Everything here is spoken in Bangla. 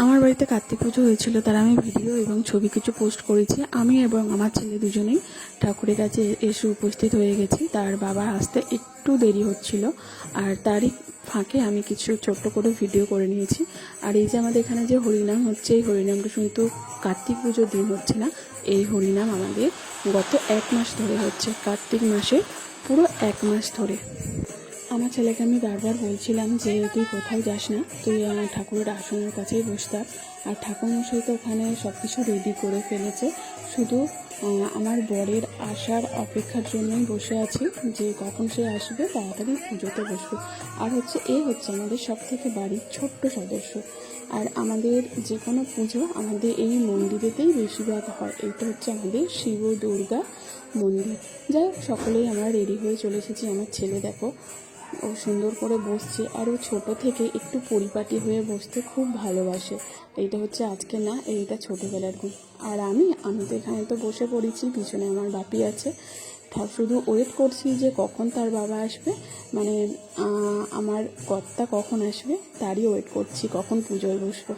আমার বাড়িতে কার্তিক পুজো হয়েছিল, তার আমি ভিডিও এবং ছবি কিছু পোস্ট করেছি। আমি এবং আমার ছেলে দুজনেই ঠাকুরের কাছে এসে উপস্থিত হয়ে গেছি। তার বাবা আসতে একটু দেরি হচ্ছিল, আর তারই ফাঁকে আমি কিছু ছোট্ট করে ভিডিও করে নিয়েছি। আর এই যে আমাদের এখানে যে হরিনাম হচ্ছে, এই হরিনামটা কিন্তু কার্তিক পুজোর দিন হচ্ছে না। এই হরিনাম আমাদের গত 1 মাস ধরে হচ্ছে, কার্তিক মাসে পুরো 1 মাস ধরে। আমার ছেলেকে আমি বারবার বলছিলাম যে তুই কোথাও যাস না, তুই আমার ঠাকুরের আসনের কাছেই বসে থাক। আর ঠাকুরমশাই তো ওখানে সব কিছু রেডি করে ফেলেছে, শুধু আমার বরের আসার অপেক্ষার জন্যই বসে আছি যে কখন সে আসবে, তাড়াতাড়ি পুজোতে বসবে। আর এ হচ্ছে আমাদের সব থেকে বাড়ির ছোট্ট সদস্য। আর আমাদের যে কোনো পুজো আমাদের এই মন্দিরেতেই বেশিরভাগ হয়। এইটা হচ্ছে আমাদের শিব দুর্গা মন্দির। যাই হোক, সকলেই আমরা রেডি হয়ে চলে এসেছি। আমার ছেলে দেখো, ও সুন্দর করে বসছে, আর ও ছোটো থেকে একটু পরিপাটি হয়ে বসতে খুব ভালোবাসে। এইটা হচ্ছে আজকে না, এইটা ছোটোবেলার গুণ। আর আমি তো এখানে তো বসে পড়েছি, পিছনে আমার বাপি আছে। শুধু ওয়েট করছি যে কখন তার বাবা আসবে, মানে আমার কর্তা কখন আসবে তারই ওয়েট করছি, কখন পুজোয় বসবো।